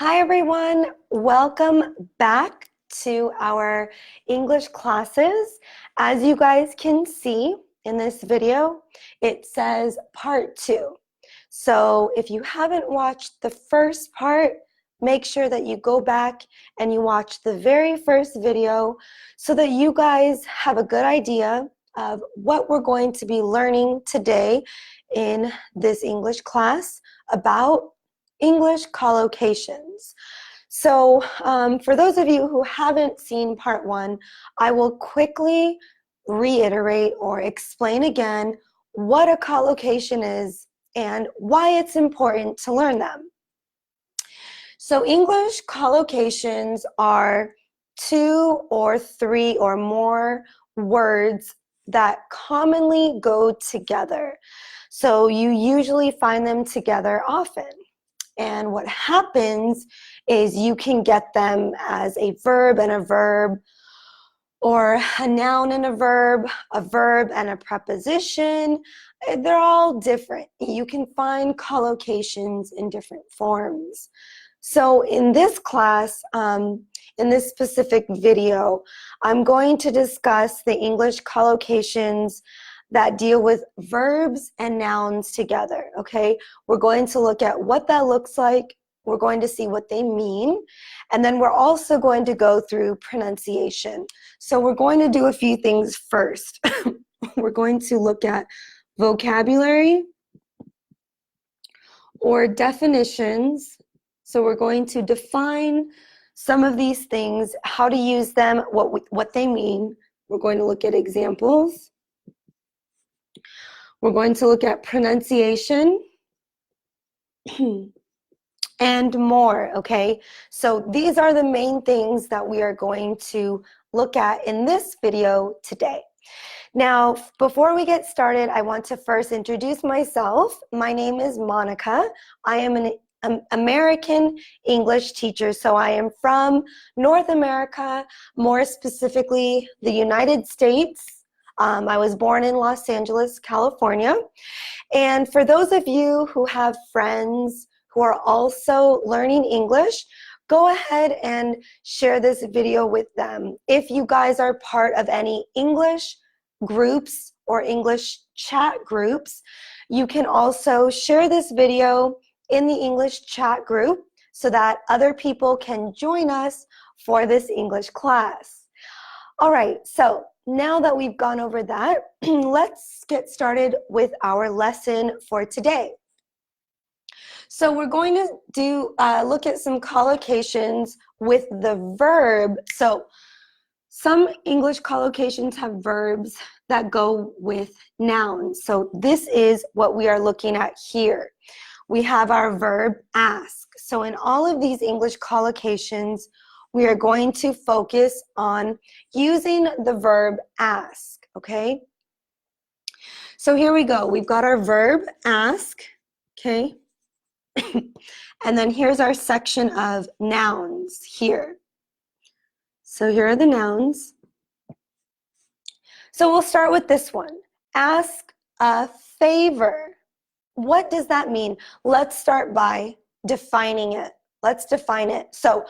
Hi everyone, welcome back to our English classes. As you guys can see in this video, it says part 2. So if you haven't watched the first part, make sure that you go back and you watch the very first video so that you guys have a good idea of what we're going to be learning today in this English class about English collocations. So for those of you who haven't seen part 1, I will quickly reiterate or explain again what a collocation is and why it's important to learn them. So English collocations are 2 or 3 or more words that commonly go together. So you usually find them together often. And what happens is you can get them as a verb and a verb, or a noun and a verb and a preposition. They're all different. You can find collocations in different forms. So in this class, in this specific video, I'm going to discuss the English collocations that deal with verbs and nouns together, okay? We're going to look at what that looks like. We're going to see what they mean. And then we're also going to go through pronunciation. So we're going to do a few things first. We're going to look at vocabulary or definitions. So we're going to define some of these things, how to use them, what they mean. We're going to look at examples. We're going to look at pronunciation and more, okay? So these are the main things that we are going to look at in this video today. Now, before we get started, I want to first introduce myself. My name is Monica. I am an American English teacher, so I am from North America, more specifically the United States. I was born in Los Angeles, California. And for those of you who have friends who are also learning English, go ahead and share this video with them. If you guys are part of any English groups or English chat groups, you can also share this video in the English chat group so that other people can join us for this English class. All right, so now that we've gone over that, let's get started with our lesson for today. So we're going to look at some collocations with the verb. So some English collocations have verbs that go with nouns. So this is what we are looking at here. We have our verb ask. So in all of these English collocations, we are going to focus on using the verb ask, okay? So here we go. We've got our verb ask, okay? And then here's our section of nouns here. So here are the nouns. So we'll start with this one. Ask a favor. What does that mean? Let's start by defining it. Let's define it. So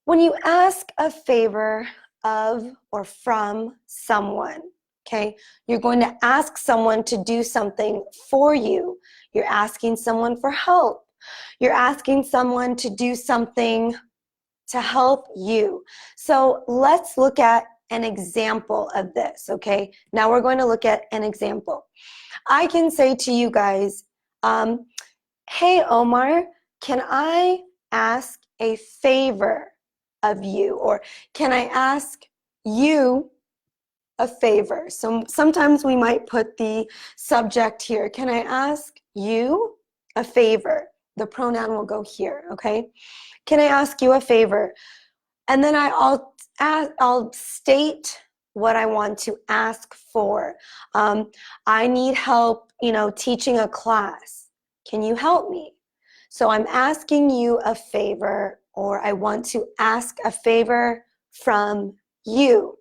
when you ask a favor of or from someone, okay, you're going to ask someone to do something for you. You're asking someone for help. You're asking someone to do something to help you. So let's look at an example of this, okay? Now we're going to look at an example. I can say to you guys, hey Omar, can I ask a favor of you? Or can I ask you a favor? So sometimes we might put the subject here. Can I ask you a favor? The pronoun will go here, okay? Can I ask you a favor? And then I'll state what I want to ask for. I need help, teaching a class. Can you help me? So I'm asking you a favor, or I want to ask a favor from you.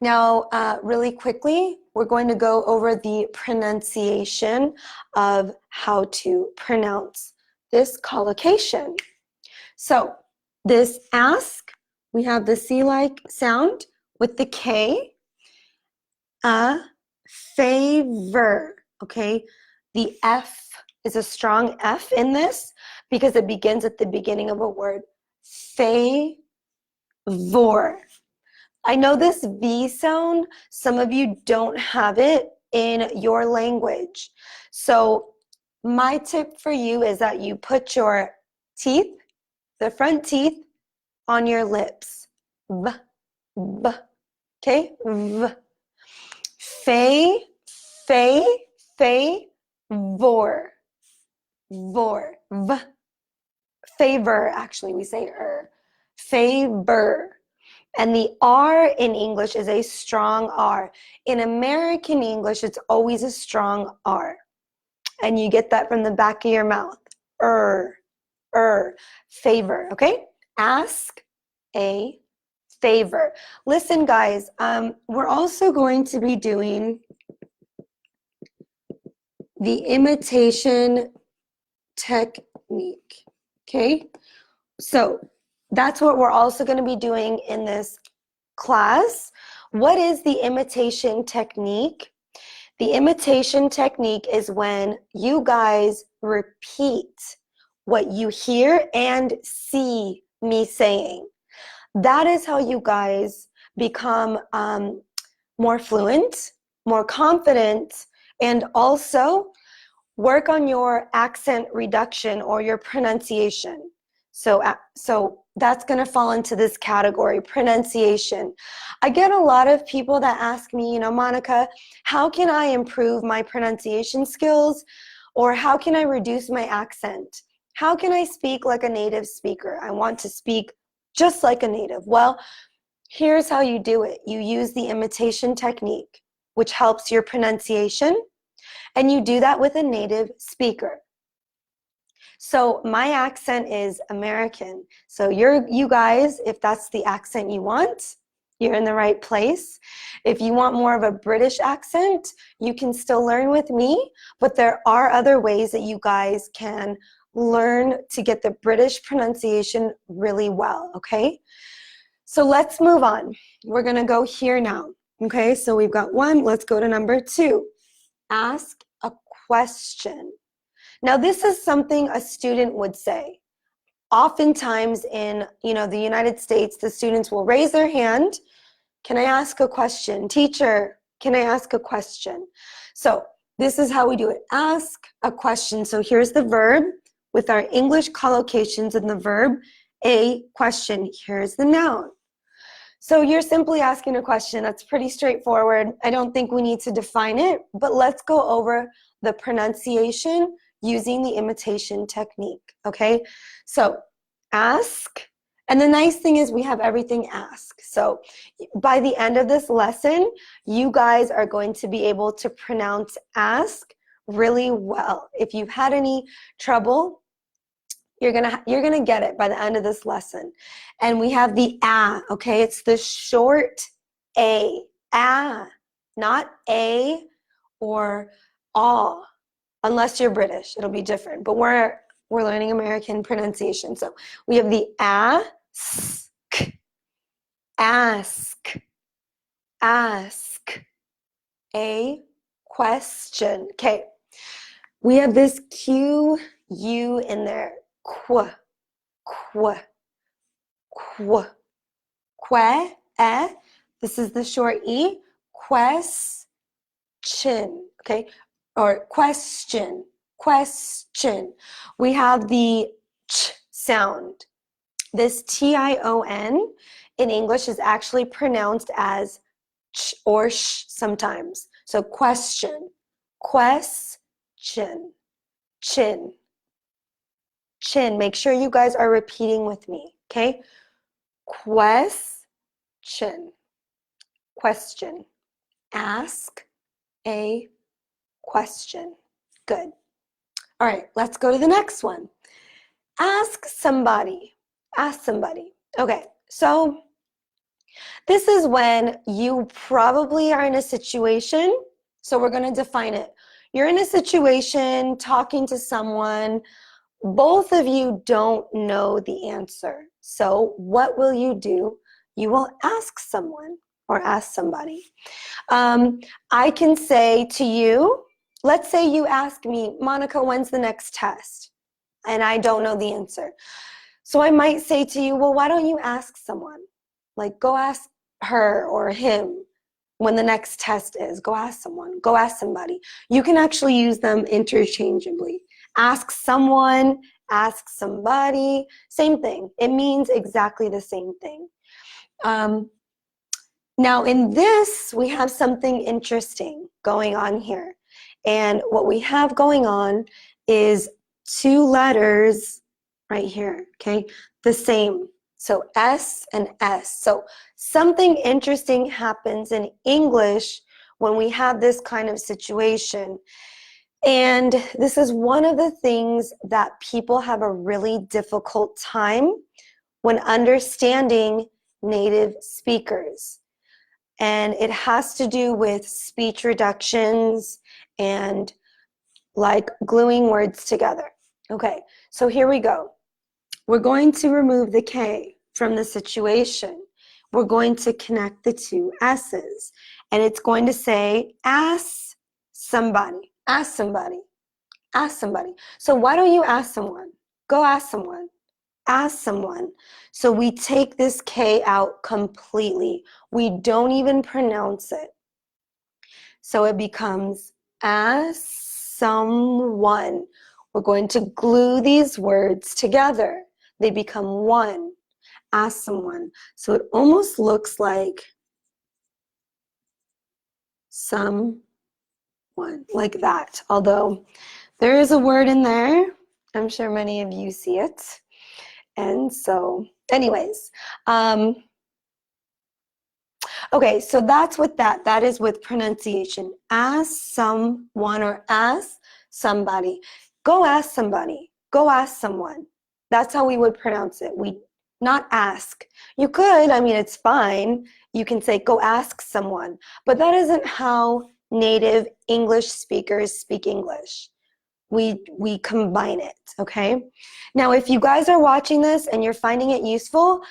Now, really quickly, we're going to go over the pronunciation of how to pronounce this collocation. So this ask, we have the C-like sound with the K. A favor, okay? The F is a strong F in this because it begins at the beginning of a word. Favor. I know this V sound, some of you don't have it in your language. So my tip for you is that you put your teeth, the front teeth, on your lips. V, v, okay? V. Fe, vor, v. Favor, actually, we say favor. And the R in English is a strong R. In American English, it's always a strong R. And you get that from the back of your mouth. Favor, okay? Ask a favor. Listen, guys, we're also going to be doing the imitation technique, okay? So that's what we're also going to be doing in this class. What is the imitation technique? The imitation technique is when you guys repeat what you hear and see me saying. That is how you guys become more fluent, more confident, and also work on your accent reduction or your pronunciation. So that's going to fall into this category, pronunciation. I get a lot of people that ask me, Monica, how can I improve my pronunciation skills? Or how can I reduce my accent? How can I speak like a native speaker? I want to speak just like a native. Well, here's how you do it. You use the imitation technique, which helps your pronunciation, and you do that with a native speaker. So my accent is American. So you guys, if that's the accent you want, you're in the right place. If you want more of a British accent, you can still learn with me, but there are other ways that you guys can learn to get the British pronunciation really well, okay? So let's move on. We're gonna go here now, okay? So we've got one, let's go to number 2. Ask a question. Now this is something a student would say. Oftentimes in the United States, the students will raise their hand. Can I ask a question? Teacher, can I ask a question? So this is how we do it. Ask a question. So here's the verb with our English collocations in the verb, a question. Here's the noun. So you're simply asking a question. That's pretty straightforward. I don't think we need to define it, but let's go over the pronunciation using the imitation technique, okay? So ask, and the nice thing is we have everything ask. So by the end of this lesson, you guys are going to be able to pronounce ask really well. If you've had any trouble, you're gonna get it by the end of this lesson. And we have the okay? It's the short a, not a or ah. Unless you're British, it'll be different. But we're learning American pronunciation. So we have the ask, a question. Okay, we have this Q, U in there. Que, this is the short E, question, okay? Or question. We have the ch sound. This T-I-O-N in English is actually pronounced as ch or sh sometimes. So question, chin. Make sure you guys are repeating with me, okay? Question. Ask a question. Good. All right, let's go to the next one. Ask somebody. Okay, so this is when you probably are in a situation, so we're going to define it. You're in a situation talking to someone, both of you don't know the answer. So what will you do? You will ask someone or ask somebody. I can say to you, let's say you ask me, Monica, when's the next test? And I don't know the answer. So I might say to you, well, why don't you ask someone? Like, go ask her or him when the next test is. Go ask someone. Go ask somebody. You can actually use them interchangeably. Ask someone, ask somebody, same thing. It means exactly the same thing. Now in this, we have something interesting going on here. And what we have going on is two letters right here, okay? The same. So S and S. So something interesting happens in English when we have this kind of situation. And this is one of the things that people have a really difficult time when understanding native speakers. And it has to do with speech reductions and like gluing words together. Okay, so here we go. We're going to remove the K from the situation. We're going to connect the two S's. And it's going to say, ask somebody, ask somebody, ask somebody. So why don't you ask someone? Go ask someone. Ask someone. So we take this K out completely. We don't even pronounce it. So it becomes ask someone. We're going to glue these words together. They become one. Ask someone. So it almost looks like someone, like that. Although there is a word in there. I'm sure many of you see it. And so, anyways, okay, so that's with that is with pronunciation. Ask someone or ask somebody. Go ask somebody. Go ask someone. That's how we would pronounce it. We not ask. You could, I mean, it's fine. You can say go ask someone, but that isn't how native English speakers speak English. We combine it, okay? Now, if you guys are watching this and you're finding it useful,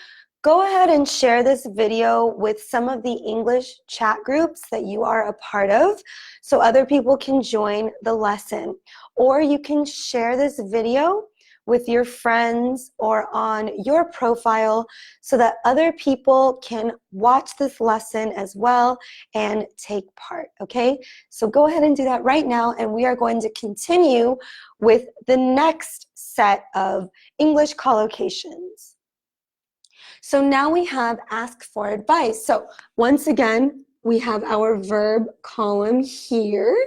go ahead and share this video with some of the English chat groups that you are a part of so other people can join the lesson. Or you can share this video with your friends or on your profile so that other people can watch this lesson as well and take part, okay? So go ahead and do that right now, and we are going to continue with the next set of English collocations. So now we have ask for advice. So once again, we have our verb column here,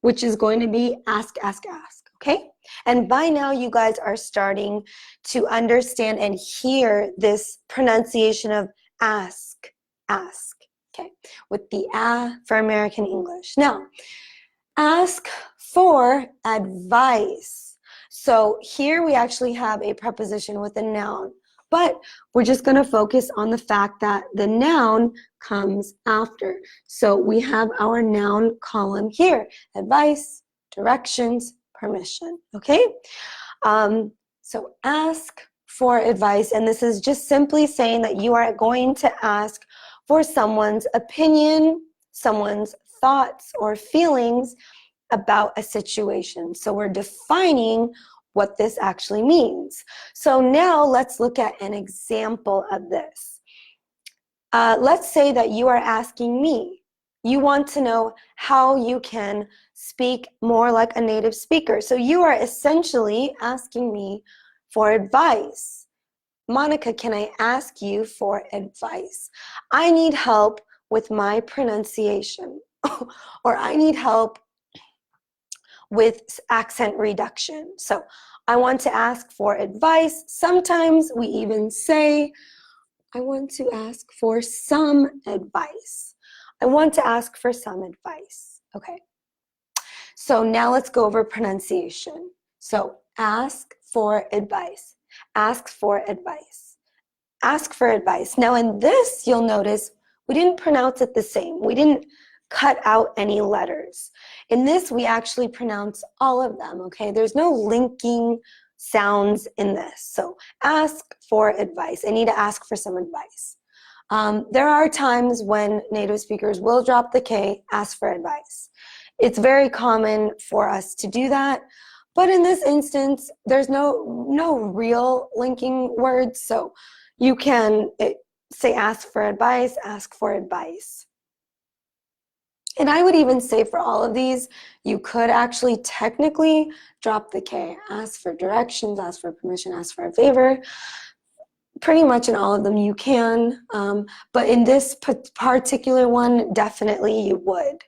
which is going to be ask, ask, ask, okay? And by now you guys are starting to understand and hear this pronunciation of ask, ask, okay? With the for American English. Now, ask for advice. So here we actually have a preposition with a noun. But we're just going to focus on the fact that the noun comes after. So we have our noun column here. Advice, directions, permission. Okay? So ask for advice. And this is just simply saying that you are going to ask for someone's opinion, someone's thoughts or feelings about a situation. So we're defining what this actually means. So now let's look at an example of this. Let's say that you are asking me. You want to know how you can speak more like a native speaker. So you are essentially asking me for advice. Monica, can I ask you for advice? I need help with my pronunciation, or I need help with accent reduction. So I want to ask for advice. Sometimes we even say, I want to ask for some advice. I want to ask for some advice. Okay. So now let's go over pronunciation. So ask for advice. Ask for advice. Ask for advice. Now in this, you'll notice we didn't pronounce it the same. We didn't cut out any letters. In this, we actually pronounce all of them, okay? There's no linking sounds in this. So ask for advice. I need to ask for some advice. There are times when native speakers will drop the K, ask for advice. It's very common for us to do that, but in this instance, there's no real linking words, so you can say ask for advice, ask for advice. And I would even say for all of these, you could actually technically drop the K. Ask for directions, ask for permission, ask for a favor. Pretty much in all of them you can, but in this particular one, definitely you would.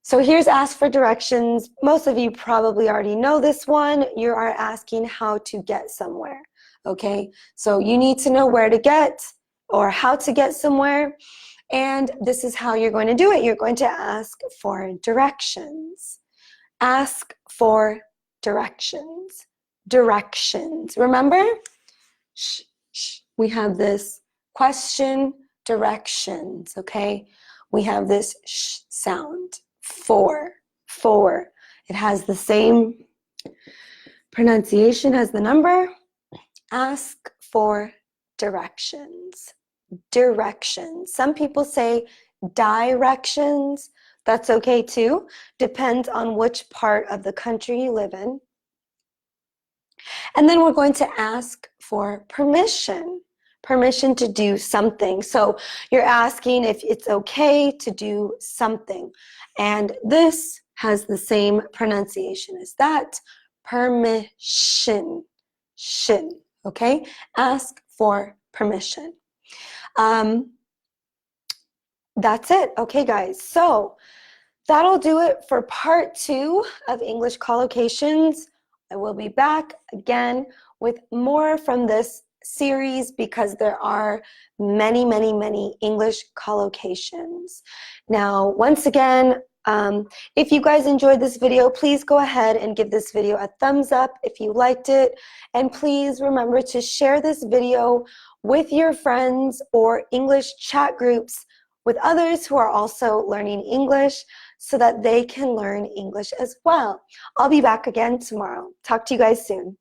So here's ask for directions. Most of you probably already know this one. You are asking how to get somewhere, okay? So you need to know where to get or how to get somewhere. And this is how you're going to do it. You're going to ask for directions. Ask for directions. Directions. Remember? We have this question, directions, okay? We have this sh sound, for. It has the same pronunciation as the number. Ask for directions. Directions. Some people say directions. That's okay too. Depends on which part of the country you live in. And then we're going to ask for permission. Permission to do something. So you're asking if it's okay to do something. And this has the same pronunciation as that. Permission. Shin. Okay? Ask for permission. That's it. Okay, guys. So that'll do it for part 2 of English collocations. I will be back again with more from this series because there are many, many, many English collocations. Now, once again, if you guys enjoyed this video, please go ahead and give this video a thumbs up if you liked it. And please remember to share this video with your friends or English chat groups with others who are also learning English so that they can learn English as well. I'll be back again tomorrow. Talk to you guys soon.